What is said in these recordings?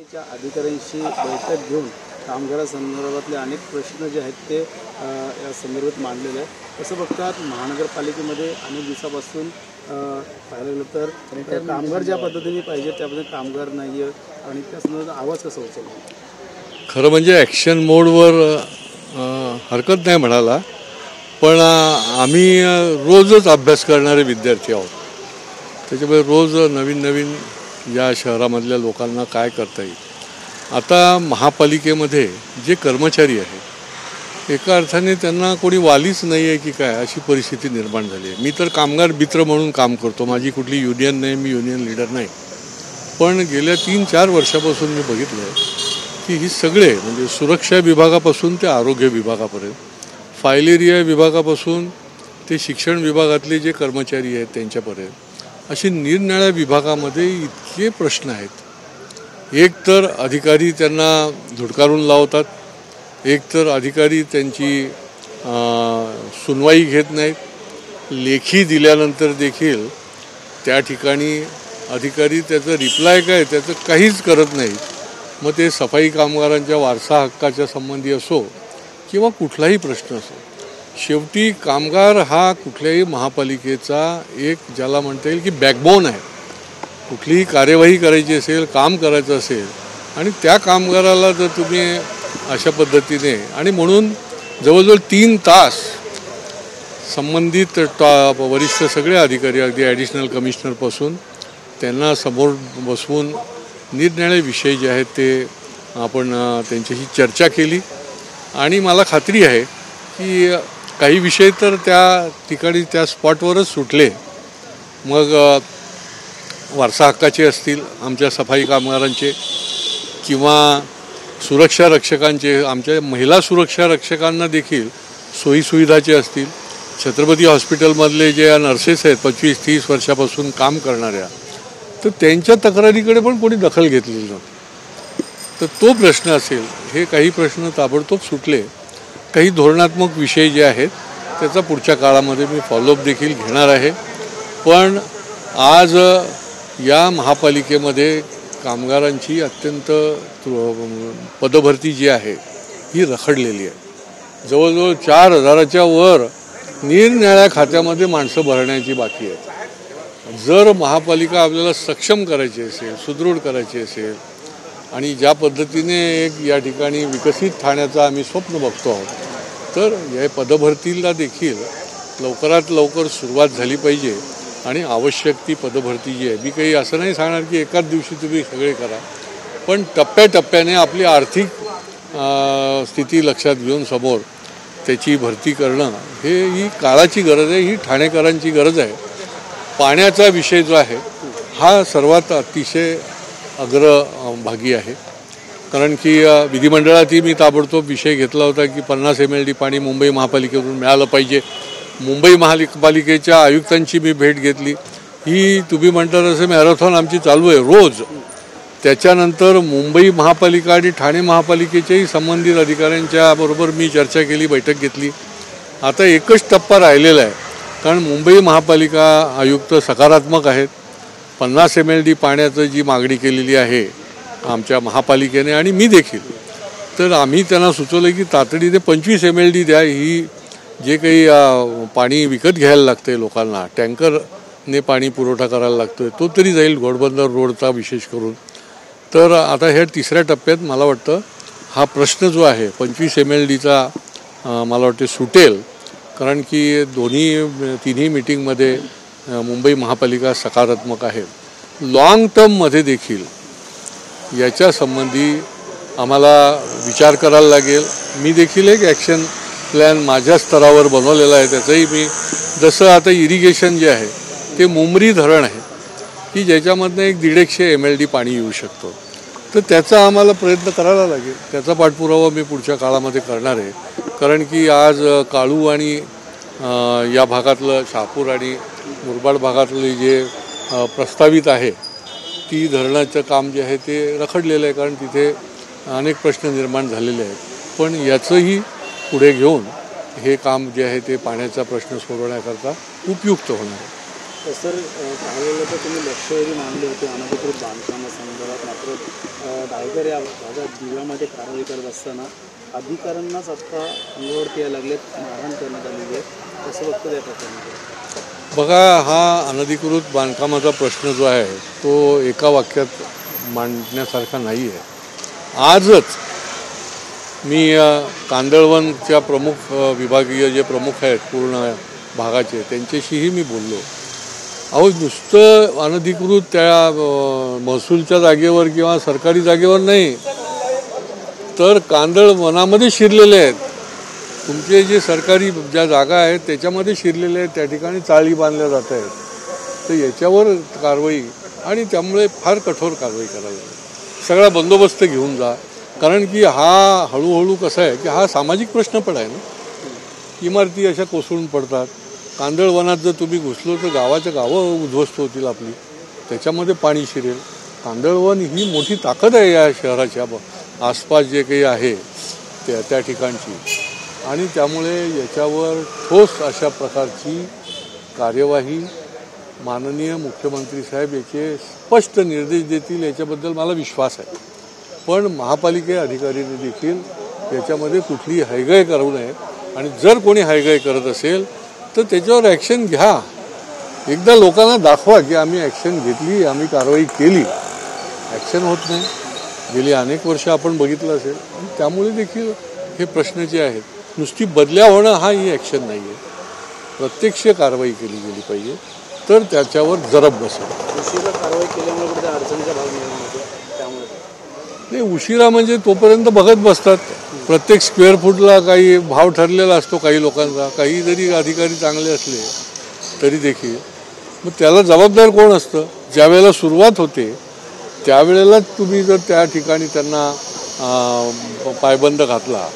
महापालिकेच्या अधिकाऱ्यांशी बैठक घेऊन कामगारांसंदर्भातले अनेक प्रश्न जे आहेत ते या संदर्भात मांडलेले आहेत। तसं बघतात महानगरपालिकेमध्ये अनेक दिवसापासून पाहायला गेलं तर कामगार ज्या पद्धतीने पाहिजे त्या पद्धतीने कामगार नाही आहे आणि त्या संदर्भात आवाज कसा उचलला। खरं म्हणजे ॲक्शन मोडवर हरकत नाही म्हणाला, पण आम्ही रोजच अभ्यास करणारे विद्यार्थी आहोत। त्याच्यामुळे रोज नवीन नवीन या शहरामधल्या लोकांना काय करता येईल। आता महापालिकेमध्ये जे कर्मचारी आहेत एका अर्थाने त्यांना कोणी वालीच नाही आहे की काय अशी परिस्थिती निर्माण झाली आहे। मी तर कामगार मित्र म्हणून काम करतो, माझी कुठली युनियन नाही, मी युनियन लीडर नाही, पण गेल्या 3-4 वर्षापासून मी बघितलं आहे की ही सगळे म्हणजे सुरक्षा विभागापासून ते आरोग्य विभागापर्यंत, फाईल एरिया विभागापासून ते शिक्षण विभागातले जे कर्मचारी आहेत त्यांच्यापर्यंत अशी निरनिराळ्या विभागामध्ये इतके प्रश्न आहेत। एक तर अधिकारी त्यांना धुडकारून लावतात, एक तर अधिकारी त्यांची सुनवाई घेत नाहीत, लेखी दिल्यानंतर देखील त्या ठिकाणी अधिकारी त्याचं रिप्लाय काय त्याचं काहीच करत नाहीत। मग ते सफाई कामगारांच्या वारसा हक्काच्या संबंधी असो किंवा कुठलाही प्रश्न असो, शेवटी कामगार हा कुठल्याही महापालिकेचा एक ज्याला म्हणता येईल की बॅकबोन आहे। कुठलीही कार्यवाही करायची असेल, काम करायचं असेल आणि त्या कामगाराला जर तुम्ही अशा पद्धतीने आणि म्हणून जवळजवळ 3 तास संबंधित वरिष्ठ सगळे अधिकारी अगदी ॲडिशनल कमिशनरपासून त्यांना समोर बसवून निरनिराळे विषय जे आहेत ते आपण त्यांच्याशी चर्चा केली आणि मला खात्री आहे की काही विषय तर त्या ठिकाणी त्या स्पॉटवरच सुटले। मग वारसा हक्काचे असतील आमच्या सफाई कामगारांचे किंवा सुरक्षा रक्षकांचे, आमच्या महिला सुरक्षा रक्षकांना देखील सोयीसुविधाचे असतील, छत्रपती हॉस्पिटलमधले जे नर्सेस आहेत 25-30 वर्षापासून काम करणाऱ्या, तर त्यांच्या तक्रारीकडे पण कोणी दखल घेतलेली नव्हती। तर तो प्रश्न असेल, हे काही प्रश्न ताबडतोब सुटले। काही धोरणात्मक विषय जे आहेत त्याचा पुढच्या काळामध्ये मी फॉलोअप देखील घेणार आहे। पण आज या महापालिकेमध्ये कामगारांची अत्यंत पदभरती जी आहे ही रखडलेली आहे। जवळजवळ 4000च्या वर निरनिराळ्या खात्यामध्ये माणसं भरण्याची बाकी आहेत। जर महापालिका आपल्याला सक्षम करायची असेल, सुदृढ करायची असेल आणि ज्या पद्धतीने एक या ठिकाणी विकसित ठाण्याचं आम्ही स्वप्न बघतो आहोत, तर या पदभरतीला देखील लवकरात लवकर सुरुवात झाली पाहिजे आणि आवश्यक ती पदभरती जी आहे, मी काही असं नाही सांगणार की एकाच दिवशी तुम्ही सगळे करा, पण टप्प्याटप्प्याने आपली आर्थिक स्थिती लक्षात घेऊन समोर त्याची भरती करणं ही काळाची गरज आहे, ही ठाणेकरांची गरज आहे। पाण्याचा विषय जो आहे हा सर्वात अतिशय अग्रभागी आहे, कारण की विधिमंडळातही मी ताबडतोब विषय घेतला होता की 50 MLD पाणी मुंबई महापालिकेतून मिळालं पाहिजे। मुंबई महापालिकेच्या आयुक्तांची मी भेट घेतली, ही तुम्ही म्हणता तसं मॅरेथॉन आमची चालू आहे रोज। त्याच्यानंतर मुंबई महापालिका आणि ठाणे महापालिकेच्याही संबंधित अधिकाऱ्यांच्या बरोबर मी चर्चा केली, बैठक घेतली। आता एकच टप्पा राहिलेला आहे, कारण मुंबई महापालिका आयुक्त सकारात्मक आहेत। 50 MLD पाण्याचं जी मागणी केलेली आहे आमच्या महापालिकेने आणि मी देखील, तर आम्ही त्यांना सुचवलं की तातडीने 25 MLD द्या। ही जे काही पाणी विकत घ्यायला लागतं आहे लोकांना, टँकरने पाणी पुरवठा करायला लागतो आहे, तो तरी जाईल घोडबंदर रोडचा विशेष करून। तर आता ह्या 3ऱ्या टप्प्यात मला वाटतं हा प्रश्न जो आहे 25 MLDचा मला वाटते सुटेल, कारण की तिन्ही मीटिंगमध्ये मुंबई महापालिका सकारात्मक आहे। लॉंग टर्ममध्ये देखील याच्या संबंधी आम्हाला विचार करायला लागेल। मी देखील एक ॲक्शन प्लॅन माझ्या स्तरावर बनवलेला आहे, त्याचंही मी जसं आता इरिगेशन जे आहे ते मुंबरी धरण आहे की ज्याच्यामधनं 150 MLD पाणी येऊ शकतो, तर त्याचा आम्हाला प्रयत्न करायला लागेल। त्याचा पाठपुरावा मी पुढच्या काळामध्ये करणार आहे, कारण की आज काळू आणि या भागातलं शहापूर आणि मुरबाड भागातले जे प्रस्तावित आहे ती धरणाचं काम जे आहे ते रखडलेलं आहे, कारण तिथे अनेक प्रश्न निर्माण झालेले आहेत। पण याचंही पुढे घेऊन हे काम जे आहे ते पाण्याचा प्रश्न सोडवण्याकरता उपयुक्त होणार आहे। सर काही वेळेला तर तुम्ही लक्षवेधी मानले होते अनधिकृत बांधकामासंदर्भात, मात्र रायगड या भागात दिव्यामध्ये कारवाई करत असताना अधिकाऱ्यांनाच आता अंगावरती यायला लागलेत, मारहाण करण्यात आलेली आहे. कसं बघतं या प्रकरणामध्ये? बघा, हा अनधिकृत बांधकामाचा प्रश्न जो आहे तो एका वाक्यात मांडण्यासारखा नाही आहे. आजच मी कांदळवनच्या प्रमुख विभागीय जे प्रमुख आहेत पूर्ण भागाचे त्यांच्याशीही मी बोललो. अहो, नुसतं अनधिकृत त्या महसूलच्या जागेवर किंवा सरकारी जागेवर नाही, तर कांदळ वनामध्ये शिरलेले आहेत. तुमचे जे सरकारी ज्या जागा आहेत त्याच्यामध्ये शिरलेले आहेत, त्या ठिकाणी चाळी बांधल्या जात आहेत. तर याच्यावर कारवाई, आणि त्यामुळे फार कठोर कारवाई करावी. सगळा बंदोबस्त घेऊन जा, कारण की हा हळूहळू कसं आहे की हा सामाजिक प्रश्न पण आहे ना. इमारती अशा कोसळून पडतात. कांदळ वनात जर तुम्ही घुसलो तर गावाच्या गावं उद्ध्वस्त होतील आपली, त्याच्यामध्ये पाणी शिरेल. कांदळवन ही मोठी ताकद आहे या शहराच्या आसपास जे काही आहे त्या ठिकाणची, आणि त्यामुळे याच्यावर ठोस अशा प्रकारची कार्यवाही माननीय मुख्यमंत्री साहेब याचे स्पष्ट निर्देश देतील याच्याबद्दल मला विश्वास आहे. पण महापालिके अधिकाऱ्यांनी देखील याच्यामध्ये कुठलीही हयगय करू नये, आणि जर कोणी हयगय करत असेल तर त्याच्यावर ॲक्शन घ्या. एकदा लोकांना दाखवा की आम्ही ॲक्शन घेतली, आम्ही कारवाई केली. ॲक्शन होत नाही, गेली अनेक वर्ष आपण बघितलं असेल. आणि त्यामुळे देखील हे प्रश्न जे आहेत, नुसती बदल्या होणं हा ही ॲक्शन नाही आहे. प्रत्यक्ष कारवाई केली गेली पाहिजे, तर त्याच्यावर जरब बसेल. उशिरा कारवाई केल्यामुळे कुठे अडचणीचा भाग निर्माण होतो, त्यामुळे नाही, उशिरा म्हणजे तोपर्यंत बघत बसतात. प्रत्येक स्क्वेअर फूटला काही भाव ठरलेला असतो काही लोकांचा. काही जरी अधिकारी चांगले असले तरी देखील मग त्याला जबाबदार कोण असतं? ज्या वेळेला सुरुवात होते त्यावेळेलाच तुम्ही जर त्या ठिकाणी त्यांना पायबंद घातला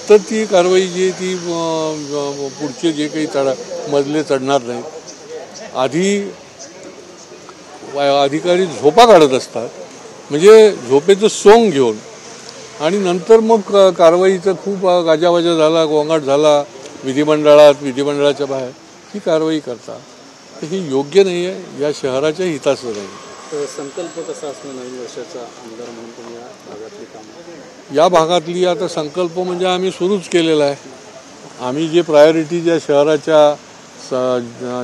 तर ती कारवाई जी ती पुढचे जे काही मजले चढणार नाहीत. आधी अधिकारी झोपा काढत असतात, म्हणजे झोपेचं सोंग घेऊन, आणि नंतर मग कारवाईचा खूप गाजावाजा झाला, गोंगाट झाला विधिमंडळात, विधिमंडळाच्या बाहेर ही कारवाई करता. तर ही योग्य नाही आहे, या शहराच्या हिताचं नाही. संकल्प कसा असणार नवीन वर्षाचा आमदार म्हणून तुम्ही या भागातली कामं? या भागातली आता संकल्प म्हणजे आम्ही सुरूच केलेला आहे. आम्ही जे प्रायोरिटी ज्या शहराच्या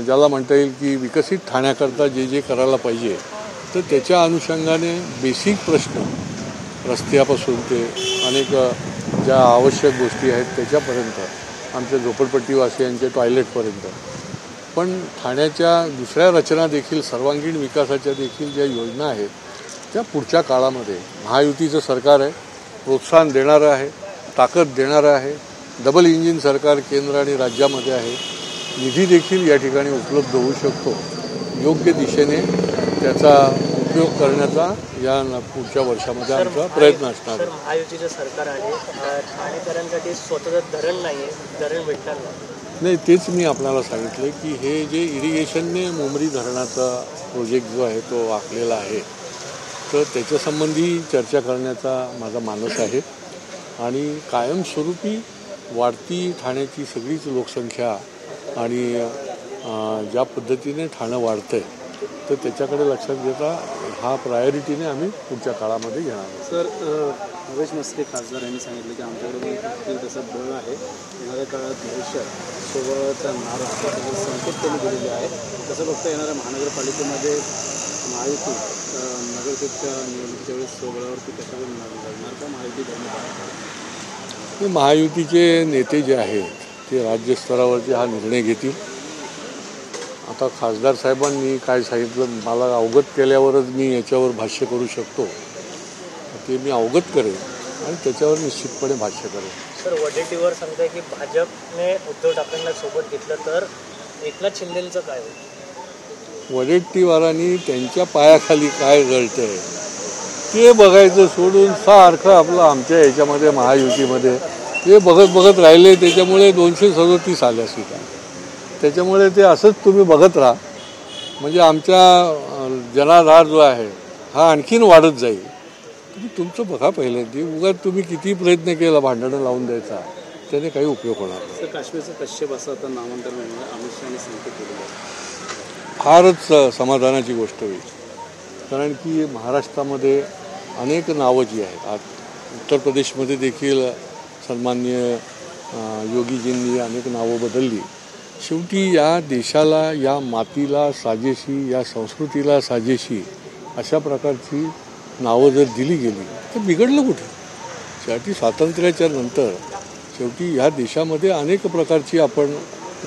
ज्याला म्हणता येईल की विकसित ठाण्याकरता जे जे करायला पाहिजे, तर त्याच्या अनुषंगाने बेसिक प्रश्न, रस्त्यापासून ते अनेक ज्या आवश्यक गोष्टी आहेत त्याच्यापर्यंत, आमच्या झोपडपट्टीवासियांच्या टॉयलेटपर्यंत. पण ठाण्याच्या दुसऱ्या रचना देखील, सर्वांगीण विकासाच्या देखील ज्या योजना आहेत त्या पुढच्या काळामध्ये महायुतीचं सरकार आहे, प्रोत्साहन देणारं आहे, ताकद देणारं आहे. डबल इंजिन सरकार केंद्र आणि राज्यामध्ये आहे. निधी देखील या ठिकाणी उपलब्ध होऊ शकतो. योग्य दिशेने त्याचा उपयोग करण्याचा या पुढच्या वर्षामध्ये आमचा प्रयत्न असणार आहे. महायुतीचं सरकार आहे, ठाणेकरांसाठी स्वतःचं धरण नाही आहे, धरण भेटणार नाही, तेच मी आपल्याला सांगितलं की हे जे इरिगेशनने मुंबरी धरणाचा प्रोजेक्ट जो आहे तो आखलेला आहे, तर त्याच्यासंबंधी चर्चा करण्याचा माझा मानस आहे. आणि कायमस्वरूपी वाढती ठाण्याची सगळीच लोकसंख्या आणि ज्या पद्धतीने ठाणं वाढतं आहे, तर त्याच्याकडे लक्षात घेता हा प्रायोरिटीने आम्ही पुढच्या काळामध्ये घेणार आहोत. सर, रमेश मस्के खासदार यांनी सांगितलं की आमच्याकडे तसं बळ आहे, येणाऱ्या काळात भविष्यात सोबळाचा नारा त्याचं संकेत त्यांनी दिलेले आहे. कसं बघता येणाऱ्या महानगरपालिकेमध्ये महायुती नगरसेवकच्या निवडणुकीच्या वेळेस सोबळावरती कशावर लढणार का महायुती धर्म? महायुतीचे नेते जे आहेत ते राज्यस्तरावरती हा निर्णय घेतील. आता खासदार साहेबांनी काय सांगितलं मला अवगत केल्यावरच मी याच्यावर भाष्य करू शकतो. ते मी अवगत करेन आणि त्याच्यावर निश्चितपणे भाष्य करेन. सर, वडेट्टीवार सांगताय की भाजपने उद्धव ठाकरेंना सोबत घेतलं तर एकनाथ शिंदेचं काय होईल? वडेट्टीवारांनी त्यांच्या पायाखाली काय गळतंय ते बघायचं सोडून सारखं आपलं आमच्या ह्याच्यामध्ये महायुतीमध्ये ते बघत राहिले. त्याच्यामुळे 237 आल्या सीटा. त्याच्यामुळे ते असंच तुम्ही बघत राहा, म्हणजे आमच्या जनाधार जो आहे हा आणखीन वाढत जाईल. तुम्ही तुमचं बघा पहिल्यांदा. उगाच तुम्ही किती प्रयत्न केला भांडणं लावून द्यायचा, त्याने काही उपयोग होणार नाही. तर काश्मीरचं कश्यप असं आता नामांतर मिळणार अमित शहाने सांगितलं केलेलं आहे. फारच समाधानाची गोष्ट होईल, कारण की महाराष्ट्रामध्ये अनेक नावं जी आहेत आज उत्तर प्रदेशमध्ये देखील सन्माननीय योगीजींनी अनेक नावं बदलली. शेवटी या देशाला, या मातीला साजेशी, या संस्कृतीला साजेशी अशा प्रकारची नावं जर दिली गेली तर बिघडलं कुठे? शेवटी स्वातंत्र्याच्या नंतर शेवटी ह्या देशामध्ये अनेक प्रकारची आपण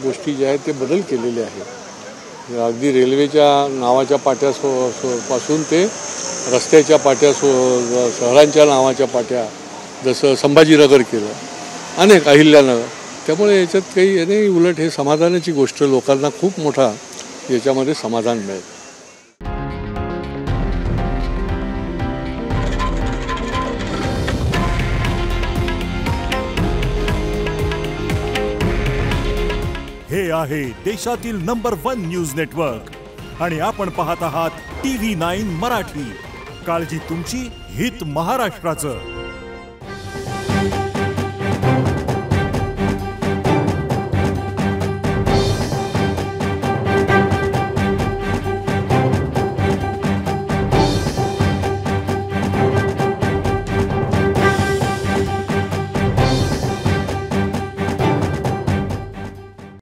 गोष्टी ज्या आहेत ते बदल केलेले आहेत. अगदी रेल्वेच्या नावाच्या पाट्या पासून ते रस्त्याच्या पाट्या, शहरांच्या नावाच्या पाट्या, जसं संभाजीनगर केलं, अनेक अहिल्यानगर. त्यामुळे याच्यात काही नाही, उलट हे समाधानाची गोष्ट, लोकांना खूप मोठा याच्यामध्ये समाधान मिळेल. हे आहे देशातील नंबर 1 न्यूज नेटवर्क आणि आपण पाहत आहात TV9 मराठी. काळजी तुमची, हित महाराष्ट्राचं.